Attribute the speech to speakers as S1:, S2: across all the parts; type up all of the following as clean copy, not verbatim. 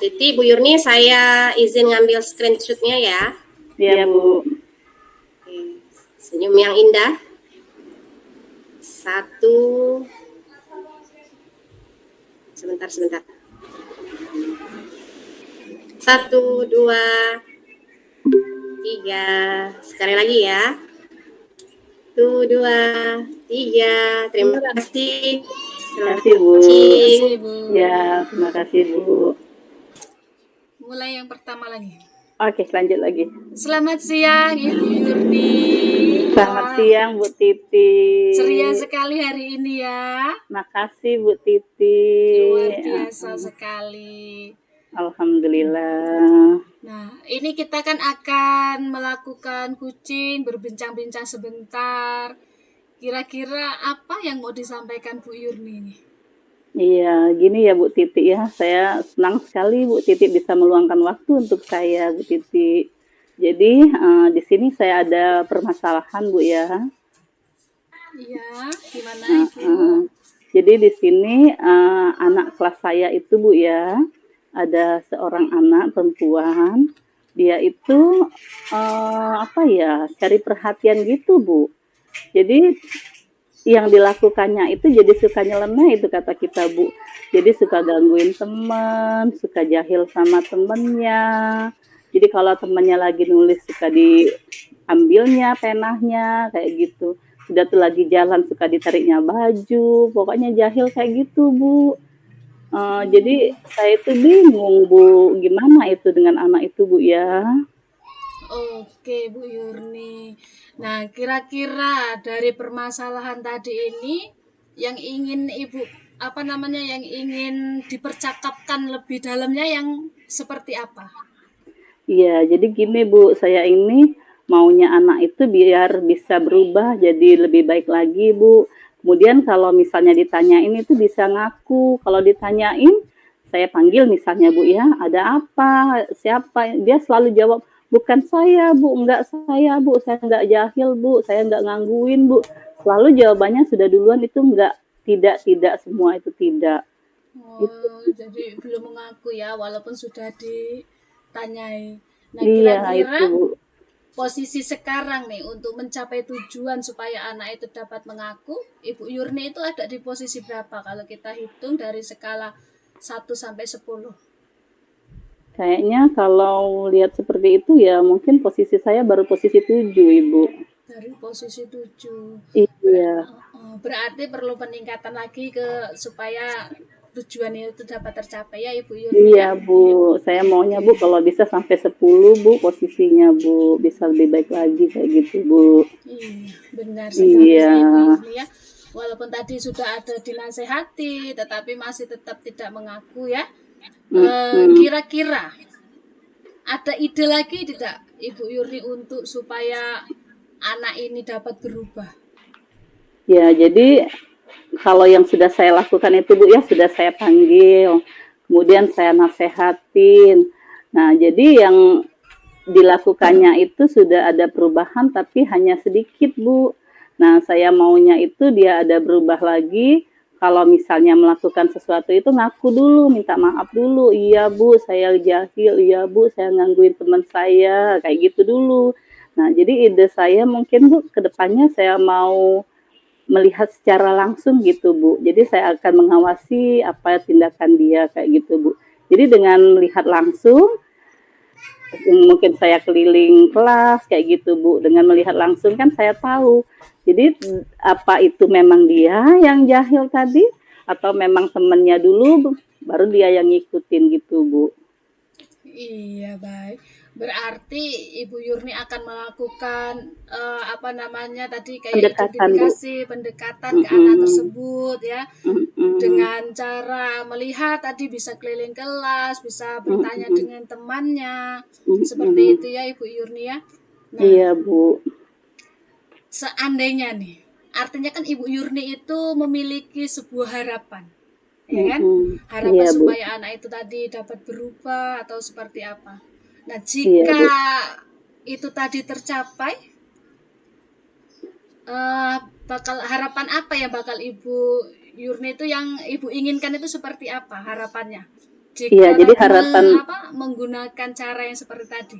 S1: Titi. Bu Yurni, saya izin ngambil screenshotnya ya.
S2: Iya, Bu.
S1: Senyum yang indah. 1. Sebentar. 1, 2, 3. Sekali lagi ya. 1, 2, 3. Terima kasih.
S2: Terima kasih, Bu. Ya, terima kasih, Bu.
S3: Mulai yang pertama lagi.
S2: Oke, lanjut lagi.
S3: Selamat siang, Ibu Yurni.
S2: Selamat siang, Bu Titi.
S3: Ceria sekali hari ini ya.
S2: Makasih, Bu Titi.
S3: Luar biasa sekali.
S2: Alhamdulillah.
S3: Nah, ini kita kan akan melakukan kucing, berbincang-bincang sebentar. Kira-kira apa yang mau disampaikan Bu Yurni ini?
S2: Iya, gini ya Bu Titi ya. Saya senang sekali Bu Titi bisa meluangkan waktu untuk saya, Bu Titi. Jadi di sini saya ada permasalahan Bu ya.
S3: Iya, gimana Ibu?
S2: Jadi di sini anak kelas saya itu Bu ya, ada seorang anak perempuan. Dia itu cari perhatian gitu Bu. Jadi yang dilakukannya itu jadi suka nyeleneh itu kata kita Bu. Jadi suka gangguin teman, suka jahil sama temennya. Jadi kalau temannya lagi nulis suka diambilnya penahnya kayak gitu. Sudah tuh lagi jalan suka ditariknya baju. Pokoknya jahil kayak gitu Bu. Jadi saya itu bingung Bu, gimana itu dengan anak itu Bu ya?
S3: Oke, Bu Yurni. Nah, kira-kira dari permasalahan tadi ini yang ingin yang ingin dipercakapkan lebih dalamnya yang seperti apa?
S2: Iya, jadi gini Bu, saya ini maunya anak itu biar bisa berubah jadi lebih baik lagi Bu. Kemudian kalau misalnya ditanyain itu bisa ngaku. Kalau ditanyain, saya panggil misalnya Bu ya, ada apa, siapa? Dia selalu jawab, bukan saya Bu, enggak saya Bu, saya enggak jahil Bu, saya enggak ngangguin Bu. Selalu jawabannya sudah duluan itu enggak, tidak, semua itu tidak.
S3: Jadi belum mengaku ya, walaupun sudah ditanyai. Nah,
S2: Iya,
S3: kira-kira
S2: itu Bu.
S3: posisi sekarang nih untuk mencapai tujuan supaya anak itu dapat mengaku, Ibu Yurni itu ada di posisi berapa kalau kita hitung dari skala 1 sampai 10?
S2: Kayaknya kalau lihat seperti itu ya mungkin posisi saya baru posisi 7 Ibu.
S3: Dari posisi 7.
S2: Iya.
S3: Berarti perlu peningkatan lagi supaya tujuan itu dapat tercapai ya Ibu Yurni.
S2: Iya Bu, saya maunya Bu kalau bisa sampai 10 Bu posisinya Bu, bisa lebih baik lagi kayak gitu Bu.
S3: Iya, benar sekali
S2: Iya.
S3: Ibu Yurni ya. Walaupun tadi sudah ada dinasehati, tetapi masih tetap tidak mengaku ya. Kira-kira ada ide lagi tidak Ibu Yurni untuk supaya anak ini dapat berubah?
S2: Ya, jadi kalau yang sudah saya lakukan itu Bu ya, sudah saya panggil, kemudian saya nasehatin. Nah, jadi yang dilakukannya itu sudah ada perubahan tapi hanya sedikit Bu. Nah, saya maunya itu dia ada berubah lagi. Kalau misalnya melakukan sesuatu itu ngaku dulu, minta maaf dulu. Iya Bu, saya jahil. Iya Bu, saya gangguin teman saya. Kayak gitu dulu. Nah, jadi ide saya mungkin Bu, ke depannya saya mau melihat secara langsung gitu Bu. Jadi saya akan mengawasi apa tindakan dia kayak gitu Bu. Jadi dengan melihat langsung, mungkin saya keliling kelas kayak gitu Bu. Dengan melihat langsung kan saya tahu. Jadi apa itu memang dia yang jahil tadi atau memang temennya dulu baru dia yang ngikutin gitu Bu.
S3: Iya, baik. Berarti Ibu Yurni akan melakukan tadi kayak pendekatan ke anak tersebut ya. Dengan cara melihat tadi bisa keliling kelas, bisa bertanya dengan temannya. Seperti itu ya Ibu Yurni ya.
S2: Nah, iya Bu.
S3: Seandainya nih, artinya kan Ibu Yurni itu memiliki sebuah harapan. Ya kan? Harapan supaya anak itu tadi dapat berubah atau seperti apa. Nah, jika itu tadi tercapai, harapan apa yang bakal Ibu Yurni itu yang Ibu inginkan itu seperti apa harapannya? jika
S2: jadi
S3: tadi
S2: harapan
S3: menggunakan cara yang seperti tadi.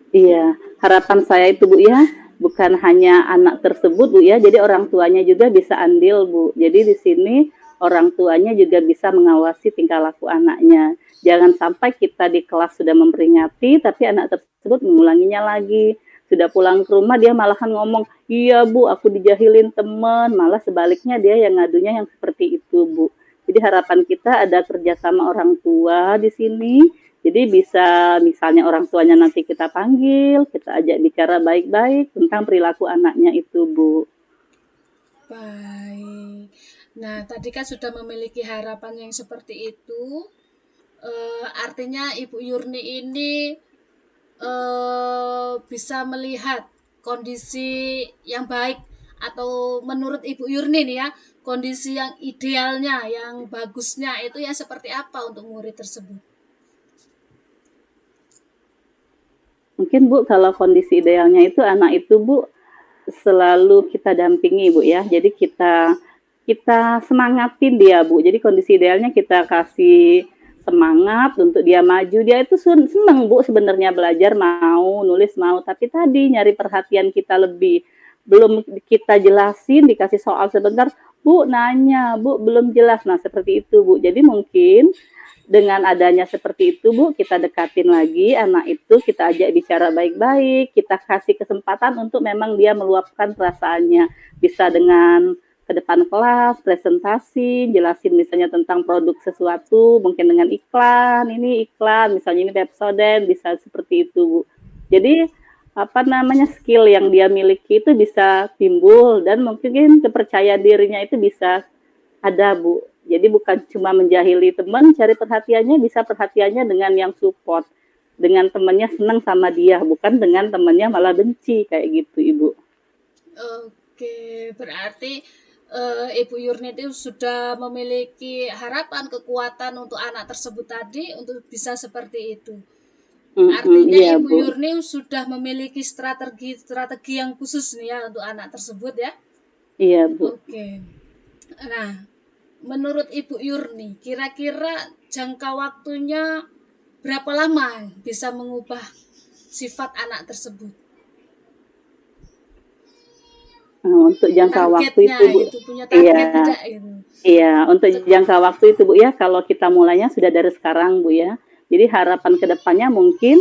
S2: Iya, harapan saya itu Bu ya, bukan hanya anak tersebut Bu ya, jadi orang tuanya juga bisa andil Bu. Jadi di sini orang tuanya juga bisa mengawasi tingkah laku anaknya. Jangan sampai kita di kelas sudah memperingati, tapi anak tersebut mengulanginya lagi. Sudah pulang ke rumah dia malahan ngomong, iya Bu, aku dijahilin teman. Malah sebaliknya dia yang ngadunya yang seperti itu Bu. Jadi harapan kita ada kerjasama orang tua di sini. Jadi bisa misalnya orang tuanya nanti kita panggil, kita ajak bicara baik-baik tentang perilaku anaknya itu, Bu.
S3: Baik. Nah, tadi kan sudah memiliki harapan yang seperti itu. Artinya Ibu Yurni ini bisa melihat kondisi yang baik, atau menurut Ibu Yurni nih ya, kondisi yang idealnya, yang bagusnya itu yang seperti apa untuk murid tersebut?
S2: Mungkin Bu, kalau kondisi idealnya itu anak itu Bu selalu kita dampingi Bu ya. Jadi kita semangatin dia Bu. Jadi kondisi idealnya kita kasih semangat untuk dia maju. Dia itu seneng Bu sebenarnya belajar, mau nulis mau, tapi tadi nyari perhatian kita lebih. Belum kita jelasin, dikasih soal sebentar, Bu nanya, Bu belum jelas. Nah seperti itu Bu. Jadi mungkin dengan adanya seperti itu Bu, kita dekatin lagi anak itu, kita ajak bicara baik-baik, kita kasih kesempatan untuk memang dia meluapkan perasaannya. Bisa dengan ke depan kelas, presentasi, jelasin misalnya tentang produk sesuatu, mungkin dengan iklan, misalnya ini Pepsodent, bisa seperti itu Bu. Jadi skill yang dia miliki itu bisa timbul, dan mungkin kepercayaan dirinya itu bisa ada Bu. Jadi bukan cuma menjahili teman, cari perhatiannya, bisa perhatiannya dengan yang support. Dengan temannya senang sama dia, bukan dengan temannya malah benci, kayak gitu Ibu.
S3: Oke, berarti Ibu Yurni itu sudah memiliki harapan, kekuatan untuk anak tersebut tadi, untuk bisa seperti itu. Artinya
S2: iya,
S3: Ibu
S2: Bu.
S3: Yurni sudah memiliki strategi yang khusus nih ya untuk anak tersebut ya.
S2: Iya Bu.
S3: Oke. Nah, menurut Ibu Yurni, kira-kira jangka waktunya berapa lama bisa mengubah sifat anak tersebut?
S2: Untuk jangka waktu itu Bu,
S3: punya target tidak itu?
S2: Iya, untuk jangka waktu itu Bu ya, kalau kita mulainya sudah dari sekarang Bu ya. Jadi harapan kedepannya mungkin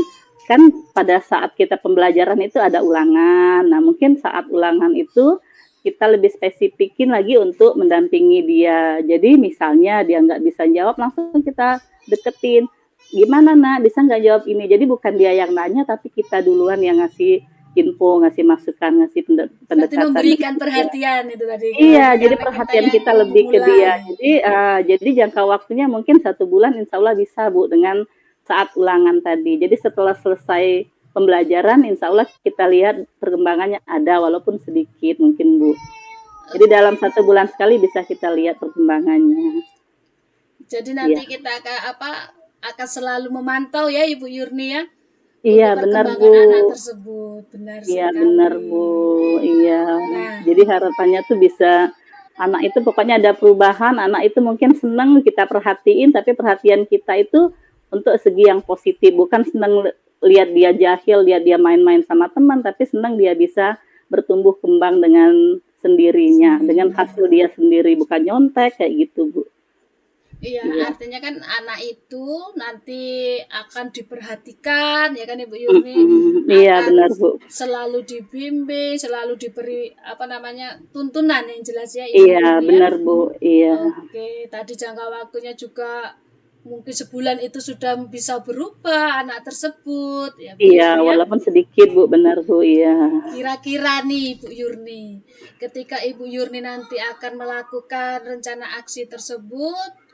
S2: kan pada saat kita pembelajaran itu ada ulangan. Nah mungkin saat ulangan itu kita lebih spesifikin lagi untuk mendampingi dia. Jadi misalnya dia nggak bisa jawab, langsung kita deketin. Gimana Nak, bisa nggak jawab ini? Jadi bukan dia yang nanya, tapi kita duluan yang ngasih info, ngasih masukan, ngasih pendekatan.
S3: Berarti memberikan perhatian itu tadi.
S2: Iya, jadi perhatian kita lebih ke dia. Jadi jangka waktunya mungkin 1 bulan, insya Allah bisa Bu dengan saat ulangan tadi. Jadi setelah selesai pembelajaran, insya Allah kita lihat perkembangannya ada, walaupun sedikit mungkin Bu. Jadi dalam 1 bulan sekali bisa kita lihat perkembangannya.
S3: Jadi nanti kita akan selalu memantau ya Ibu Yurni ya.
S2: Iya benar Bu.
S3: Anak tersebut benar sekali.
S2: Iya benar Bu. Iya. Nah, jadi harapannya tuh bisa anak itu pokoknya ada perubahan. Anak itu mungkin senang kita perhatiin, tapi perhatian kita itu untuk segi yang positif, bukan senang lihat dia jahil, lihat dia main-main sama teman, tapi senang dia bisa bertumbuh kembang dengan sendirinya, dengan hasil dia sendiri, bukan nyontek kayak gitu Bu.
S3: Iya, artinya kan anak itu nanti akan diperhatikan ya kan Ibu Yurni.
S2: Iya benar Bu.
S3: Selalu dibimbing, selalu diberi tuntunan yang jelas ya
S2: Ibu. Iya benar Bu. Iya.
S3: Oke, tadi jangka waktunya juga mungkin sebulan itu sudah bisa berubah anak tersebut ya Bu.
S2: Iya, walaupun sedikit Bu, benar Bu. Iya.
S3: Kira-kira nih Ibu Yurni, ketika Ibu Yurni nanti akan melakukan rencana aksi tersebut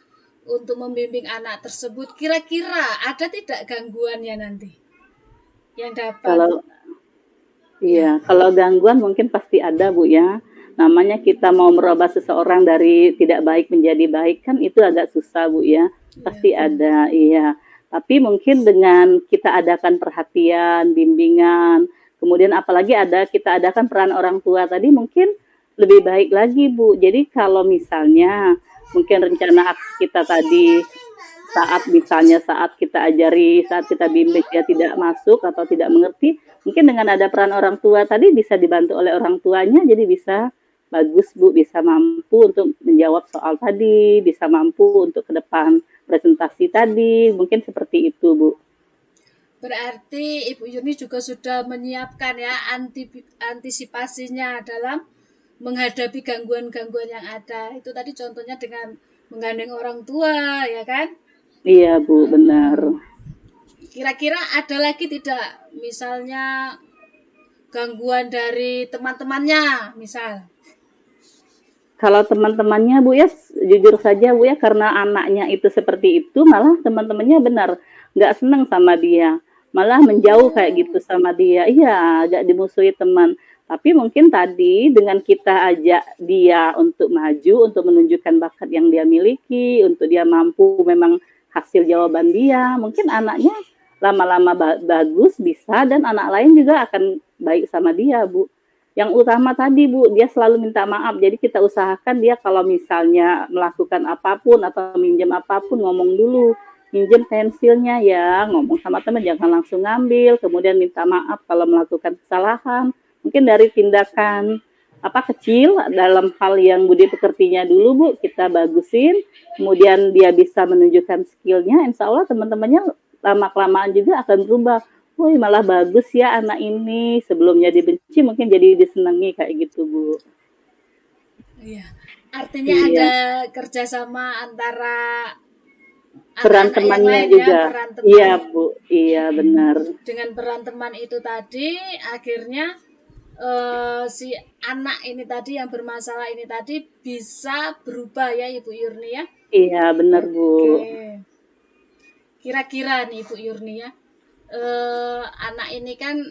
S3: untuk membimbing anak tersebut, kira-kira ada tidak gangguannya nanti yang dapat?
S2: Kalau gangguan mungkin pasti ada Bu ya. Namanya kita mau merubah seseorang dari tidak baik menjadi baik kan itu agak susah Bu ya. Pasti ada, iya. Tapi mungkin dengan kita adakan perhatian, bimbingan, kemudian apalagi kita adakan peran orang tua tadi mungkin lebih baik lagi Bu. Jadi kalau misalnya mungkin rencana aksi kita tadi saat misalnya saat kita ajari, saat kita bimbing dia tidak masuk atau tidak mengerti, mungkin dengan ada peran orang tua tadi bisa dibantu oleh orang tuanya, jadi bisa bagus Bu, bisa mampu untuk menjawab soal tadi, bisa mampu untuk ke depan presentasi tadi, mungkin seperti itu Bu.
S3: Berarti Ibu Yurni juga sudah menyiapkan ya antisipasinya dalam menghadapi gangguan-gangguan yang ada. Itu tadi contohnya dengan menggandeng orang tua, ya kan?
S2: Iya Bu, benar.
S3: Kira-kira ada lagi tidak, misalnya gangguan dari teman-temannya, misal?
S2: Kalau teman-temannya Bu ya, jujur saja Bu ya, karena anaknya itu seperti itu, malah teman-temannya benar nggak seneng sama dia, malah menjauh kayak gitu sama dia. Iya, agak dimusuhi teman. Tapi mungkin tadi dengan kita ajak dia untuk maju, untuk menunjukkan bakat yang dia miliki, untuk dia mampu memang hasil jawaban dia, mungkin anaknya lama-lama bagus bisa, dan anak lain juga akan baik sama dia Bu. Yang utama tadi Bu, dia selalu minta maaf. Jadi kita usahakan dia kalau misalnya melakukan apapun atau minjem apapun, ngomong dulu. Minjem pensilnya ya, ngomong sama teman, jangan langsung ngambil. Kemudian minta maaf kalau melakukan kesalahan. Mungkin dari tindakan kecil dalam hal yang budi pekertinya dulu Bu, kita bagusin. Kemudian dia bisa menunjukkan skillnya, insya Allah teman-temannya lama-kelamaan juga akan berubah. Woi, malah bagus ya anak ini, sebelumnya dibenci mungkin jadi disenangi kayak gitu Bu.
S3: Iya. Artinya
S2: Iya.
S3: ada kerjasama antara
S2: Peran
S3: anak-anak yang
S2: temannya
S3: lain
S2: juga.
S3: ya, peran teman.
S2: Iya Bu, iya benar.
S3: Dengan peran teman itu tadi, akhirnya si anak ini tadi yang bermasalah ini tadi bisa berubah ya Ibu Yurni ya.
S2: Iya benar Bu.
S3: Oke. Kira-kira nih Ibu Yurni ya, anak ini kan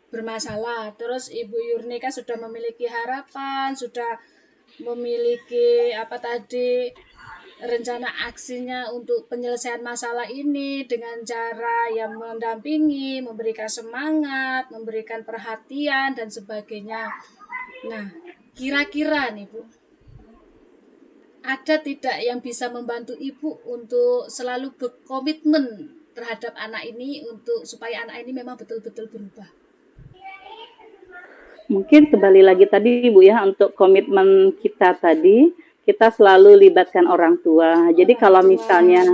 S3: bermasalah, terus Ibu Yurni kan sudah memiliki harapan, sudah memiliki rencana aksinya untuk penyelesaian masalah ini dengan cara yang mendampingi, memberikan semangat, memberikan perhatian dan sebagainya. Nah, kira-kira nih Bu, ada tidak yang bisa membantu Ibu untuk selalu berkomitmen terhadap anak ini untuk supaya anak ini memang betul-betul berubah?
S2: Mungkin kembali lagi tadi Bu ya, untuk komitmen kita tadi, kita selalu libatkan orang tua. Jadi kalau misalnya,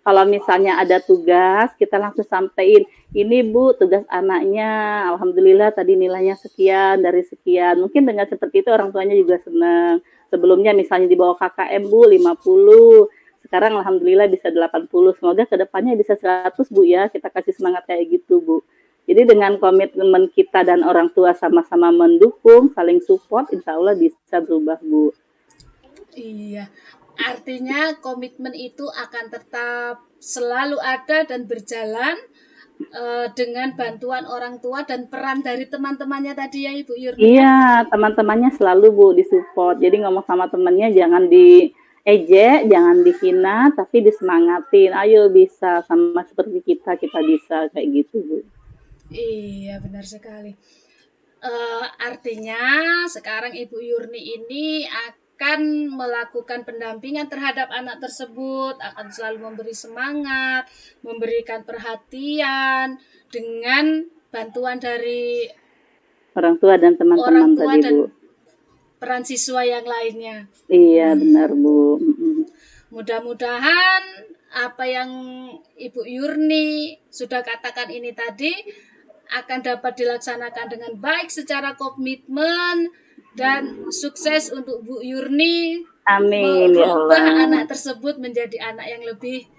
S2: kalau misalnya ada tugas, kita langsung sampaikan, ini Bu tugas anaknya, alhamdulillah tadi nilainya sekian dari sekian. Mungkin dengan seperti itu orang tuanya juga senang. Sebelumnya misalnya di bawah KKM Bu 50, sekarang alhamdulillah bisa 80. Semoga kedepannya bisa 100 Bu ya, kita kasih semangat kayak gitu Bu. Jadi dengan komitmen kita dan orang tua sama-sama mendukung, saling support, insya Allah bisa berubah Bu.
S3: Iya, artinya komitmen itu akan tetap selalu ada dan berjalan dengan bantuan orang tua dan peran dari teman-temannya tadi ya Ibu Yurni.
S2: Iya, teman-temannya selalu Bu disupport. Jadi ngomong sama temannya jangan diejek, jangan dihina, tapi disemangatin. Ayo bisa, sama seperti kita bisa kayak gitu Bu.
S3: Iya, benar sekali. Artinya sekarang Ibu Yurni ini akan melakukan pendampingan terhadap anak tersebut, akan selalu memberi semangat, memberikan perhatian dengan bantuan dari
S2: orang tua dan teman-teman tadi
S3: dan
S2: Bu.
S3: peran siswa yang lainnya.
S2: Iya benar Bu.
S3: Mudah-mudahan apa yang Ibu Yurni sudah katakan ini tadi akan dapat dilaksanakan dengan baik secara komitmen dan sukses untuk Bu Yurni.
S2: Amin ya
S3: merubah
S2: Allah.
S3: anak tersebut menjadi anak yang lebih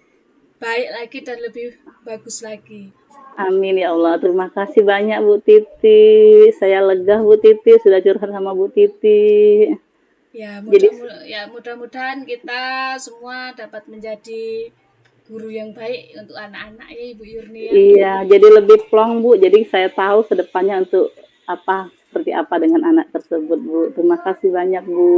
S3: baik lagi dan lebih bagus lagi.
S2: Amin ya Allah. Terima kasih banyak Bu Titi. Saya lega Bu Titi sudah curhat sama Bu Titi.
S3: Ya, mudah-mudahan kita semua dapat menjadi guru yang baik untuk anak-anak ya Ibu Yurni ya.
S2: Iya, jadi lebih plong Bu. Jadi saya tahu kedepannya untuk seperti apa dengan anak tersebut Bu. Terima kasih banyak Bu.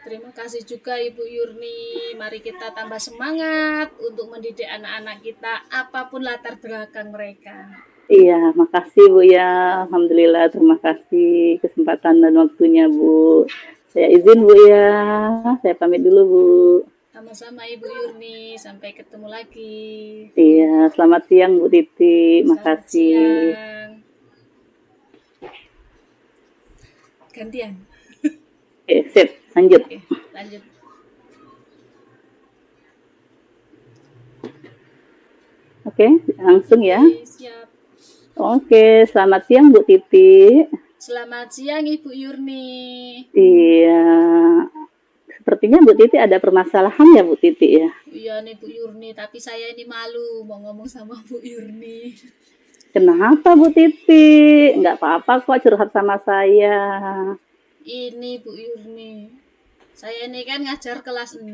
S3: Terima kasih juga Ibu Yurni. Mari kita tambah semangat untuk mendidik anak-anak kita apapun latar belakang mereka.
S2: Iya, makasih Bu ya. Alhamdulillah, terima kasih kesempatan dan waktunya Bu. Saya izin Bu ya, saya pamit dulu Bu.
S3: Sama-sama Ibu Yurni, sampai ketemu lagi.
S2: Iya, selamat siang Bu Titi,
S3: Selamat
S2: makasih.
S3: siang. Gantian.
S2: Oke, sip, lanjut.
S3: Oke, lanjut.
S2: Oke, langsung ya.
S3: Oke, siap.
S2: Oke, selamat siang Bu Titi.
S3: Selamat siang Ibu Yurni.
S2: Iya, sepertinya Bu Titi ada permasalahan ya Bu Titi ya.
S3: Iya nih Bu Yurni, tapi saya ini malu mau ngomong sama Bu Yurni.
S2: Kenapa Bu Titi? Nggak apa-apa kok curhat sama saya.
S3: Ini Bu Yurni, saya ini kan ngajar kelas 6.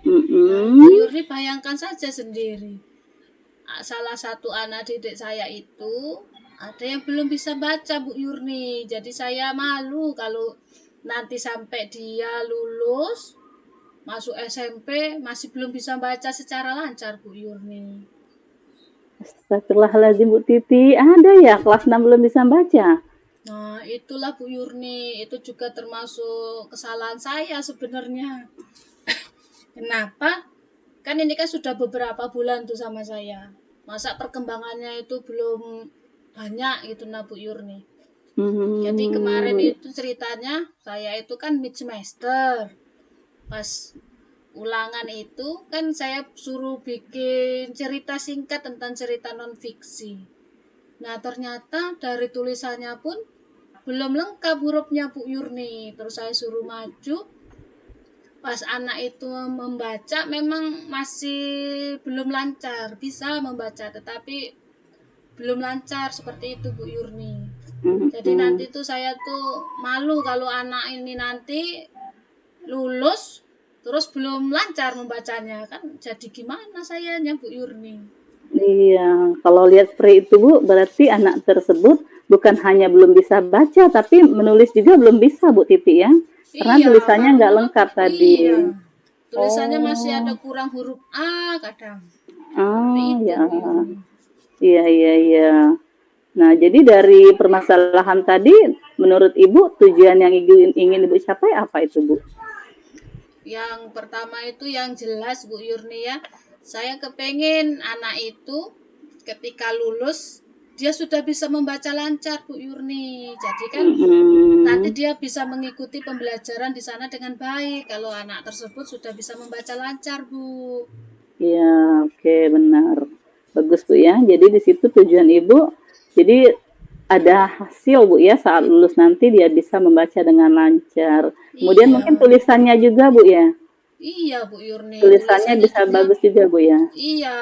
S2: Mm-mm.
S3: Bu Yurni bayangkan saja sendiri, salah satu anak didik saya itu ada yang belum bisa baca Bu Yurni. Jadi saya malu kalau nanti sampai dia lulus masuk SMP masih belum bisa baca secara lancar Bu Yurni.
S2: Astagfirullahaladzim Bu Titi, ada ya kelas 6 belum bisa baca?
S3: Nah, itulah Bu Yurni, itu juga termasuk kesalahan saya sebenarnya. Kenapa? Kan ini kan sudah beberapa bulan tuh sama saya. Masa perkembangannya itu belum banyak gitu nah Bu Yurni. Jadi kemarin itu ceritanya saya itu kan mid semester. Pas ulangan itu kan saya suruh bikin cerita singkat tentang cerita non fiksi. Nah, ternyata dari tulisannya pun belum lengkap hurufnya Bu Yurni. Terus saya suruh maju. Pas anak itu membaca memang masih belum lancar, bisa membaca tetapi belum lancar seperti itu Bu Yurni. Jadi nanti tuh saya tuh malu kalau anak ini nanti lulus terus belum lancar membacanya, kan jadi gimana sayanya Bu Yurni.
S2: Iya, kalau lihat seperti itu Bu, berarti anak tersebut bukan hanya belum bisa baca, tapi menulis juga belum bisa Bu Titi ya? Karena
S3: Iya,
S2: tulisannya nggak
S3: karena
S2: lengkap tadi.
S3: iya, tulisannya masih
S2: Oh,
S3: ada kurang huruf A kadang. Seperti
S2: ah
S3: itu
S2: ya,
S3: Bu Yurni.
S2: iya iya iya. Nah, jadi dari permasalahan tadi, menurut Ibu tujuan yang ingin Ibu capai apa itu Bu?
S3: Yang pertama itu yang jelas Bu Yurni ya, saya kepengen anak itu ketika lulus dia sudah bisa membaca lancar Bu Yurni. Jadi kan nanti dia bisa mengikuti pembelajaran di sana dengan baik kalau anak tersebut sudah bisa membaca lancar Bu.
S2: Iya, oke benar. Bagus Bu ya. Jadi di situ tujuan Ibu, jadi ada hasil Bu ya saat lulus nanti dia bisa membaca dengan lancar. Kemudian
S3: Iya,
S2: mungkin tulisannya juga Bu ya.
S3: iya Bu Yurni,
S2: Tulisannya
S3: tulisannya
S2: bisa
S3: juga
S2: bagus juga Bu ya.
S3: iya.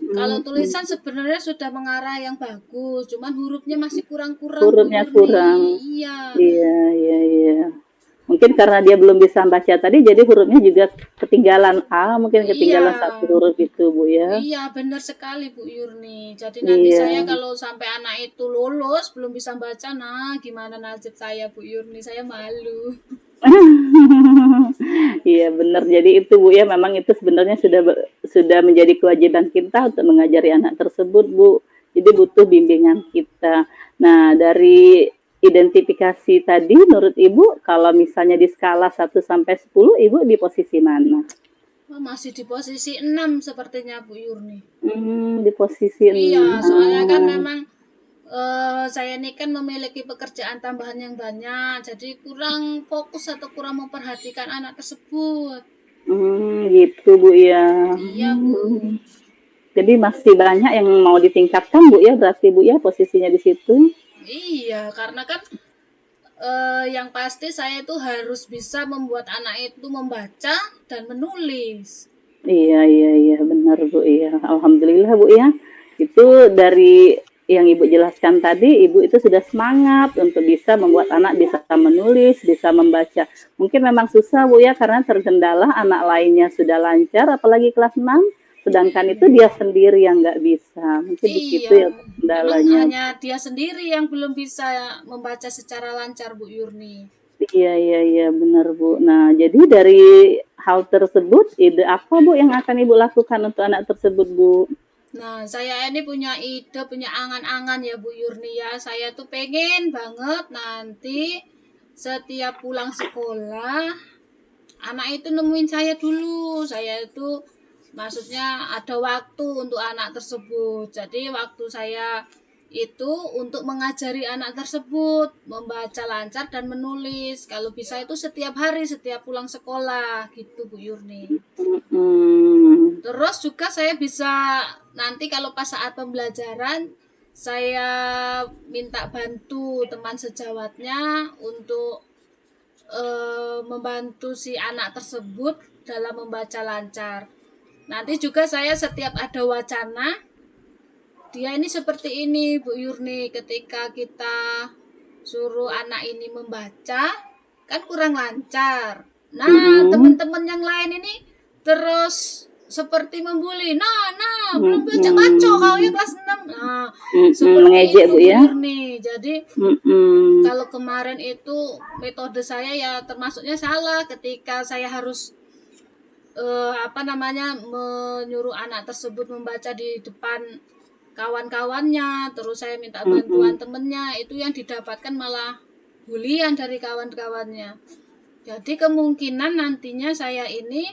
S3: Kalau tulisan sebenarnya sudah mengarah yang bagus, cuman hurufnya masih kurang-kurang Bu
S2: Hurufnya kurang.
S3: Yurni. Iya.
S2: Iya, iya, iya. Mungkin karena dia belum bisa baca tadi, jadi hurufnya juga ketinggalan A, mungkin ketinggalan
S3: Iya.
S2: satu huruf itu Bu ya.
S3: Iya, benar sekali Bu Yurni. Jadi nanti
S2: Iya.
S3: saya kalau sampai anak itu lulus belum bisa baca, nah gimana nasib saya Bu Yurni? Saya malu.
S2: Iya benar. Jadi itu Bu ya, memang itu sebenarnya sudah menjadi kewajiban kita untuk mengajari anak tersebut Bu. Jadi butuh bimbingan kita. Nah, dari identifikasi tadi menurut Ibu kalau misalnya di skala 1 sampai 10 Ibu di posisi mana?
S3: Oh, masih di posisi 6 sepertinya Bu Yurni.
S2: Di posisi
S3: Iya, soalnya kan
S2: 6.
S3: memang saya ini kan memiliki pekerjaan tambahan yang banyak, jadi kurang fokus atau kurang memperhatikan anak tersebut.
S2: Gitu Bu ya.
S3: Iya Bu.
S2: Jadi masih banyak yang mau ditingkatkan Bu ya, berarti Bu ya posisinya di situ.
S3: Iya, karena kan yang pasti saya itu harus bisa membuat anak itu membaca dan menulis.
S2: Iya, iya, iya, benar Bu. Iya, alhamdulillah Bu ya. Itu dari yang Ibu jelaskan tadi, Ibu itu sudah semangat untuk bisa membuat anak bisa menulis, bisa membaca. Mungkin memang susah Bu ya, karena terkendala anak lainnya sudah lancar, apalagi kelas 6, sedangkan itu dia sendiri yang nggak bisa. Mungkin di situ
S3: Iya,
S2: ya
S3: memang
S2: kendalanya.
S3: hanya dia sendiri yang belum bisa membaca secara lancar Bu Yurni.
S2: Iya, iya, iya, benar Bu. Nah, jadi dari hal tersebut, ide apa Bu yang akan Ibu lakukan untuk anak tersebut Bu?
S3: Nah, saya ini punya ide, punya angan-angan ya Bu Yurni ya. Saya tuh pengen banget nanti setiap pulang sekolah, anak itu nemuin saya dulu. Saya itu maksudnya ada waktu untuk anak tersebut. Jadi waktu saya itu untuk mengajari anak tersebut membaca lancar dan menulis. Kalau bisa itu setiap hari, setiap pulang sekolah gitu Bu Yurni.
S2: Mm-mm.
S3: Terus juga saya bisa nanti kalau pas saat pembelajaran saya minta bantu teman sejawatnya untuk membantu si anak tersebut dalam membaca lancar. Nanti juga saya setiap ada wacana, dia ini seperti ini Bu Yurni, ketika kita suruh anak ini membaca, kan kurang lancar. Nah,
S2: Mm-mm.
S3: teman-teman yang lain ini terus seperti membuli. Nah, belum baca kau ya kelas 6. Nah, seperti
S2: Mengejek
S3: itu
S2: Bu
S3: Bu
S2: ya.
S3: Yurni. Jadi
S2: Mm-mm.
S3: kalau kemarin itu metode saya ya termasuknya salah ketika saya harus menyuruh anak tersebut membaca di depan kawan-kawannya, terus saya minta bantuan temennya, itu yang didapatkan malah bulian dari kawan-kawannya. Jadi kemungkinan nantinya saya ini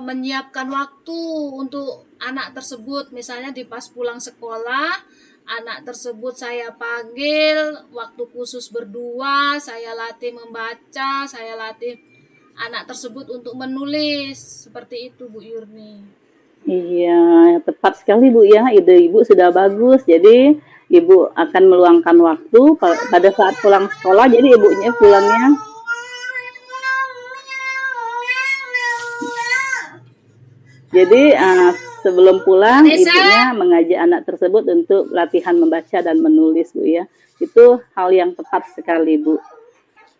S3: menyiapkan waktu untuk anak tersebut, misalnya di pas pulang sekolah, anak tersebut saya panggil, waktu khusus berdua, saya latih membaca, saya latih anak tersebut untuk menulis, seperti itu Bu Yurni.
S2: Iya, tepat sekali Bu ya. Ide Ibu sudah bagus. Jadi Ibu akan meluangkan waktu pada saat pulang sekolah. Jadi ibunya pulangnya. Jadi sebelum pulang ibunya mengajak anak tersebut untuk latihan membaca dan menulis Bu ya. Itu hal yang tepat sekali Bu.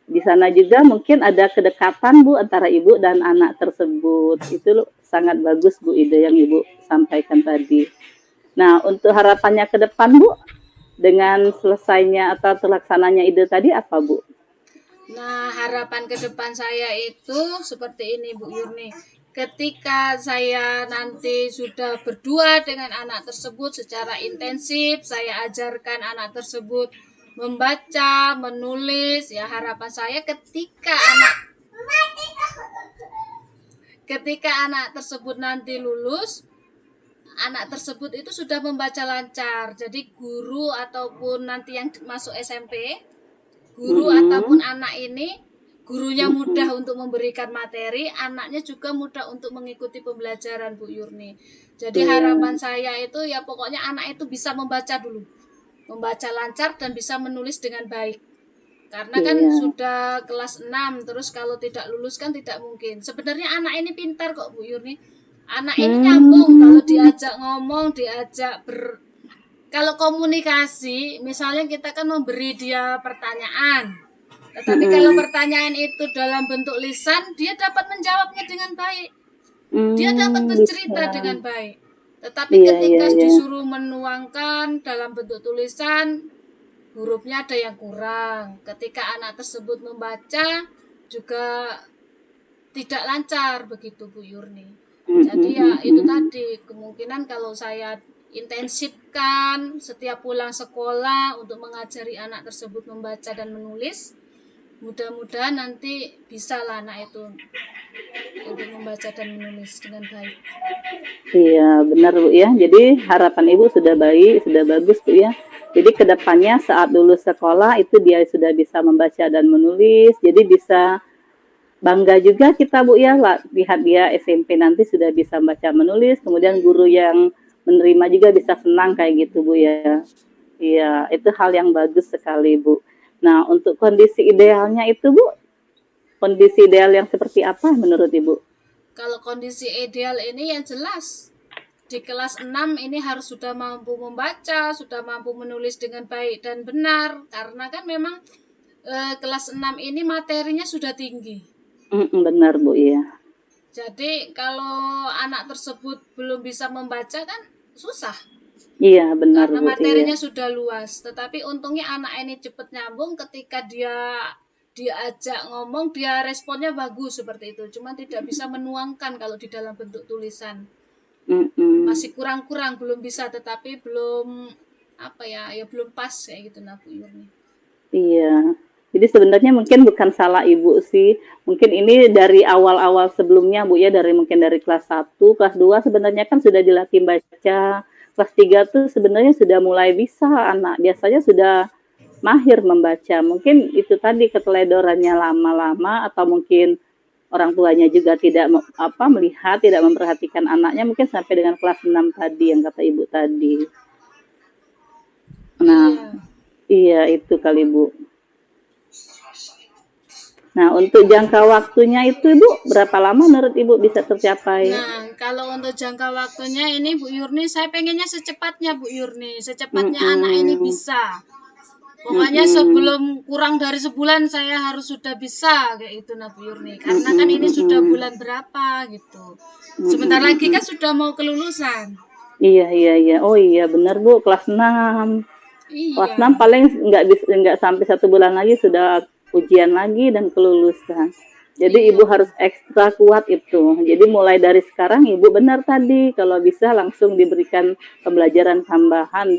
S2: Di sana juga mungkin ada kedekatan Bu antara ibu dan anak tersebut. Itu sangat bagus Bu ide yang Ibu sampaikan tadi. Nah, untuk harapannya ke depan Bu, dengan selesainya atau terlaksananya ide tadi apa Bu?
S3: Nah, harapan ke depan saya itu seperti ini Bu Yurni. Ketika saya nanti sudah berdua dengan anak tersebut secara intensif, saya ajarkan anak tersebut membaca, menulis, ya harapan saya ketika anak tersebut nanti lulus, anak tersebut itu sudah membaca lancar. Jadi guru ataupun nanti yang masuk SMP, guru ataupun anak ini, gurunya mudah untuk memberikan materi, anaknya juga mudah untuk mengikuti pembelajaran Bu Yurni. Jadi harapan saya itu ya pokoknya anak itu bisa membaca dulu, membaca lancar dan bisa menulis dengan baik. Karena kan sudah kelas 6, terus kalau tidak lulus kan tidak mungkin. Sebenarnya anak ini pintar kok Bu Yurni. Anak ini nyambung kalau diajak ngomong, kalau komunikasi, misalnya kita kan memberi dia pertanyaan. Tetapi kalau pertanyaan itu dalam bentuk lisan, dia dapat menjawabnya dengan baik. Dia dapat bercerita dengan baik. Tetapi ketika disuruh menuangkan dalam bentuk tulisan, hurufnya ada yang kurang. Ketika anak tersebut membaca juga tidak lancar begitu Bu Yurni. Jadi ya itu tadi, kemungkinan kalau saya intensifkan setiap pulang sekolah untuk mengajari anak tersebut membaca dan menulis, mudah-mudahan nanti bisa lah anak itu untuk membaca dan menulis dengan baik.
S2: Iya, benar Bu ya. Jadi harapan Ibu sudah baik, sudah bagus Bu ya. Jadi kedepannya saat lulus sekolah itu dia sudah bisa membaca dan menulis. Jadi bisa bangga juga kita Bu ya, lihat dia SMP nanti sudah bisa membaca menulis. Kemudian guru yang menerima juga bisa senang kayak gitu Bu ya. Iya, itu hal yang bagus sekali Bu. Nah, untuk kondisi idealnya itu Bu, kondisi ideal yang seperti apa menurut Ibu?
S3: Kalau kondisi ideal ini yang jelas di kelas 6 ini harus sudah mampu membaca, sudah mampu menulis dengan baik dan benar, karena kan memang kelas 6 ini materinya sudah tinggi.
S2: Benar Bu ya.
S3: Jadi kalau anak tersebut belum bisa membaca kan susah.
S2: Iya benar
S3: Karena
S2: Bu.
S3: materinya sudah luas. Tetapi untungnya anak ini cepat nyambung ketika dia diajak ngomong, dia responnya bagus seperti itu. Cuma tidak bisa menuangkan kalau di dalam bentuk tulisan. Masih kurang-kurang, belum bisa, tetapi belum belum pas kayak gitu Bu Yurni.
S2: Iya. Jadi sebenarnya mungkin bukan salah Ibu sih. Mungkin ini dari awal-awal sebelumnya Bu ya, mungkin dari kelas 1, kelas 2 sebenarnya kan sudah dilatih baca. Kelas 3 tuh sebenarnya sudah mulai bisa anak. Biasanya sudah mahir membaca. Mungkin itu tadi keteledorannya lama-lama atau mungkin orang tuanya juga tidak melihat, tidak memperhatikan anaknya mungkin sampai dengan kelas 6 tadi yang kata Ibu tadi. Nah, iya itu kali Bu. Nah, untuk jangka waktunya itu Ibu, berapa lama menurut Ibu bisa tercapai?
S3: Nah, kalau untuk jangka waktunya ini Bu Yurni, saya pengennya secepatnya Bu Yurni, secepatnya anak ini bisa. Pokoknya sebelum kurang dari sebulan saya harus sudah bisa kayak itu nah Bu Yurni. Karena kan ini sudah bulan berapa gitu. Sebentar lagi kan sudah mau kelulusan.
S2: Iya. Oh iya benar Bu, kelas 6.
S3: Iya.
S2: Kelas 6 paling nggak sampai 1 bulan lagi sudah ujian lagi dan kelulusan. Jadi Ibu harus ekstra kuat itu. Jadi mulai dari sekarang Ibu benar tadi kalau bisa langsung diberikan pembelajaran tambahan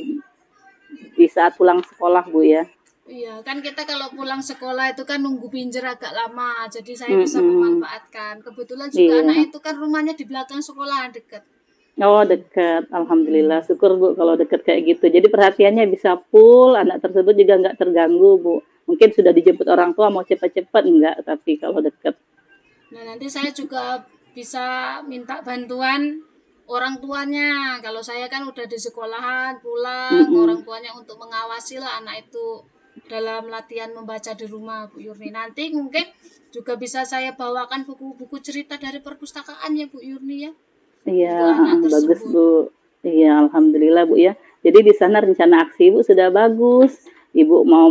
S2: di saat pulang sekolah Bu ya.
S3: Iya, kan kita kalau pulang sekolah itu kan nunggu pinjer agak lama, jadi saya bisa memanfaatkan. Kebetulan juga anak itu kan rumahnya di belakang sekolah dekat.
S2: Oh dekat, alhamdulillah syukur Bu kalau dekat kayak gitu. Jadi perhatiannya bisa full, anak tersebut juga nggak terganggu Bu. Mungkin sudah dijemput orang tua mau cepat-cepat enggak, tapi kalau dekat.
S3: Nah nanti saya juga bisa minta bantuan orang tuanya. Kalau saya kan udah di sekolahan pulang, orang tuanya untuk mengawasi lah anak itu dalam latihan membaca di rumah Bu Yurni. Nanti mungkin juga bisa saya bawakan buku-buku cerita dari perpustakaan ya Bu Yurni ya.
S2: Iya, bagus Bu. Iya, alhamdulillah Bu ya. Jadi di sana rencana aksi Ibu sudah bagus. Ibu mau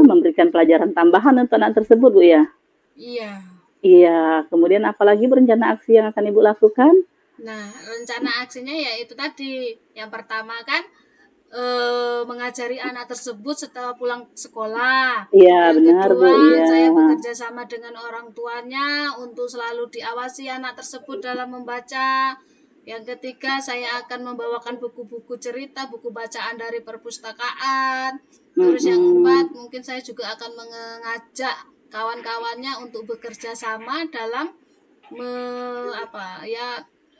S2: memberikan pelajaran tambahan untuk anak tersebut Bu ya.
S3: Iya.
S2: Iya, kemudian apalagi berencana aksi yang akan Ibu lakukan?
S3: Nah, rencana aksinya ya itu tadi. Yang pertama kan mengajari anak tersebut setelah pulang sekolah.
S2: Iya,
S3: Yang
S2: benar
S3: kedua,
S2: Bu. Iya.
S3: saya bekerja sama dengan orang tuanya untuk selalu diawasi anak tersebut dalam membaca. Yang ketiga, saya akan membawakan buku-buku cerita, buku bacaan dari perpustakaan. Terus yang keempat, mungkin saya juga akan mengajak kawan-kawannya untuk bekerja sama dalam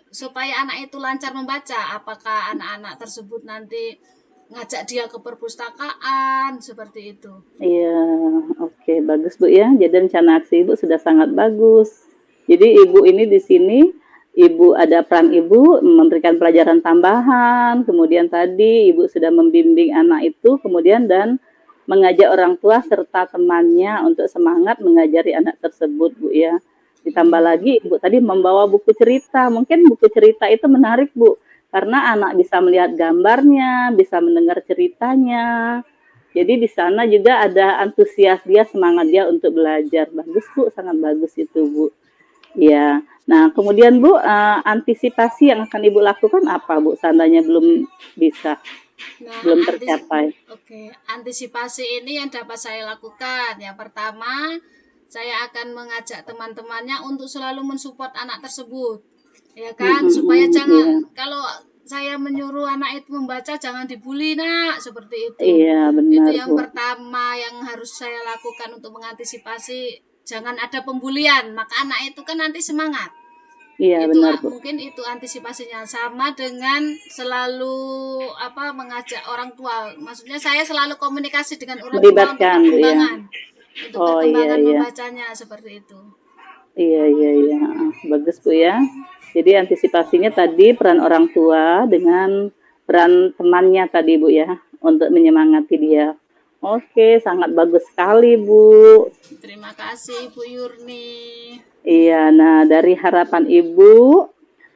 S3: supaya anak itu lancar membaca. Apakah anak-anak tersebut nanti ngajak dia ke perpustakaan seperti itu.
S2: Iya, oke, bagus Bu ya. Jadi rencana aksi Ibu sudah sangat bagus. Jadi Ibu ini di sini Ibu ada peran Ibu memberikan pelajaran tambahan, kemudian tadi Ibu sudah membimbing anak itu, kemudian dan mengajak orang tua serta temannya untuk semangat mengajari anak tersebut Bu ya. Ditambah lagi Ibu tadi membawa buku cerita. Mungkin buku cerita itu menarik Bu, karena anak bisa melihat gambarnya, bisa mendengar ceritanya. Jadi di sana juga ada antusias dia, semangat dia untuk belajar. Bagus Bu, sangat bagus itu Bu. Ya. Nah, kemudian Bu, antisipasi yang akan Ibu lakukan apa Bu? Seandainya belum bisa, belum tercapai.
S3: Oke, antisipasi ini yang dapat saya lakukan. Yang pertama, saya akan mengajak teman-temannya untuk selalu mensupport anak tersebut. Ya kan, supaya jangan kalau saya menyuruh anak itu membaca jangan dibully Nak, seperti itu.
S2: Iya, benar
S3: itu yang
S2: Bu.
S3: pertama yang harus saya lakukan untuk mengantisipasi jangan ada pembulian, maka anak itu kan nanti semangat.
S2: Iya,
S3: itu
S2: benar Bu.
S3: mungkin itu antisipasinya sama dengan selalu mengajak orang tua. Maksudnya saya selalu komunikasi dengan orang tua untuk perkembangan. Untuk perkembangan membacanya seperti itu.
S2: Iya. Bagus Bu ya. Jadi antisipasinya tadi peran orang tua dengan peran temannya tadi Bu ya, untuk menyemangati dia. Oke, sangat bagus sekali Bu.
S3: Terima kasih Bu Yurni.
S2: Iya, nah dari harapan Ibu,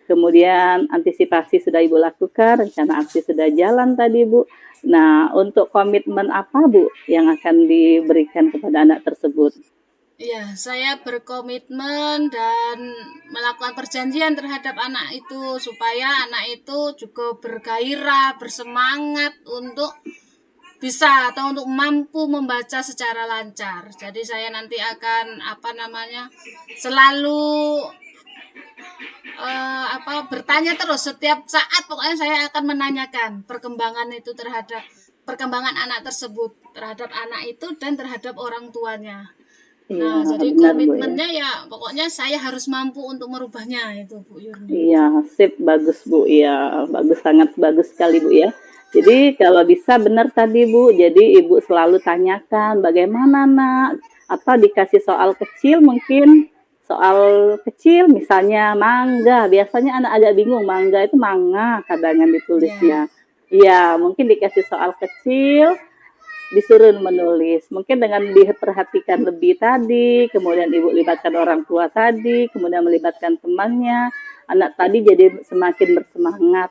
S2: kemudian antisipasi sudah Ibu lakukan, rencana aksi sudah jalan tadi Bu. Nah, untuk komitmen apa Bu yang akan diberikan kepada anak tersebut?
S3: Iya, saya berkomitmen dan melakukan perjanjian terhadap anak itu supaya anak itu juga bergairah, bersemangat untuk bisa atau untuk mampu membaca secara lancar. Jadi saya nanti akan selalu bertanya terus setiap saat, pokoknya saya akan menanyakan perkembangan itu terhadap perkembangan anak tersebut, terhadap anak itu dan terhadap orang tuanya.
S2: Iya,
S3: Nah, jadi
S2: benar Bu ya.
S3: komitmennya ya pokoknya saya harus mampu untuk merubahnya itu Bu Yurni.
S2: Iya, sip, bagus Bu. Iya, bagus, sangat bagus sekali Bu ya. Jadi kalau bisa benar tadi Bu, jadi Ibu selalu tanyakan bagaimana nak, atau dikasih soal kecil mungkin, soal kecil misalnya mangga, biasanya anak agak bingung, mangga itu manga kadang
S3: Ya,
S2: ditulisnya. Iya, mungkin dikasih soal kecil, disuruh menulis. Mungkin dengan diperhatikan lebih tadi, kemudian Ibu libatkan orang tua tadi, kemudian melibatkan temannya, anak tadi jadi semakin bersemangat,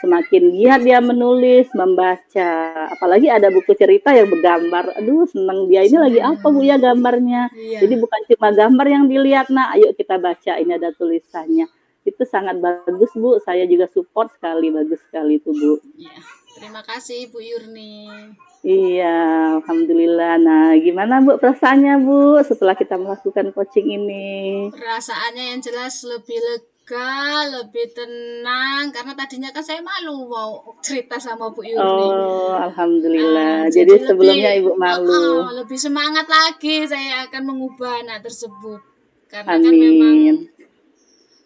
S2: semakin giat dia menulis, membaca. Apalagi ada buku cerita yang bergambar. Aduh, senang dia. Ini lagi apa Bu ya gambarnya? Jadi
S3: iya,
S2: bukan cuma gambar yang dilihat, nah ayo kita baca, ini ada tulisannya. Itu sangat bagus Bu, saya juga support sekali, bagus sekali itu Bu.
S3: iya. Terima kasih Bu Yurni.
S2: Iya, alhamdulillah. Nah, gimana Bu perasaannya Bu setelah kita melakukan coaching ini?
S3: Perasaannya yang jelas lebih lega, lebih tenang karena tadinya kan saya malu mau cerita sama Bu Yurni.
S2: Oh, alhamdulillah.
S3: Jadi
S2: Jadi sebelumnya Ibu malu.
S3: lebih semangat lagi saya akan mengubah anak tersebut. Karena kan memang
S2: Amin.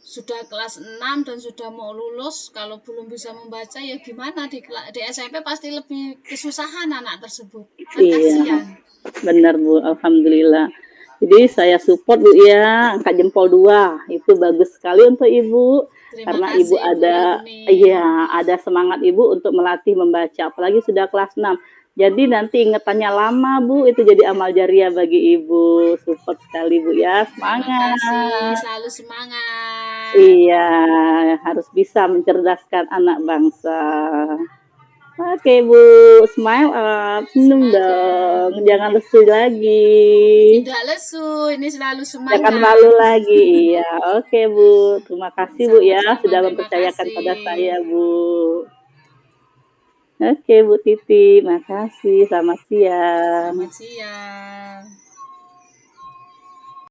S3: sudah kelas 6 dan sudah mau lulus, kalau belum bisa membaca ya gimana di SMP pasti lebih kesusahan anak tersebut. Kan
S2: Iya,
S3: kasihan.
S2: benar Bu. Alhamdulillah. Jadi saya support Bu ya, angkat jempol 2. Itu bagus sekali untuk Ibu.
S3: Terima
S2: Karena
S3: kasih
S2: Ibu
S3: Bu
S2: ada,
S3: Yurni.
S2: iya, ada semangat Ibu untuk melatih membaca. Apalagi sudah kelas 6. Jadi nanti ingatannya lama Bu, itu jadi amal jariah bagi Ibu. Support sekali Bu ya,
S3: Terima kasih,
S2: semangat.
S3: selalu semangat.
S2: Iya, harus bisa mencerdaskan anak bangsa. Oke Bu, smile up, senyum
S3: Semangat.
S2: dong, jangan lesu lagi.
S3: Tidak lesu, ini selalu
S2: Jangan
S3: semangat.
S2: malu lagi, iya. Oke Bu, terima kasih Bu ya
S3: Sama-sama,
S2: sudah
S3: terima
S2: mempercayakan pada
S3: kasih.
S2: saya Bu. Oke Bu Titi, makasih. Selamat siang.
S3: Selamat siang.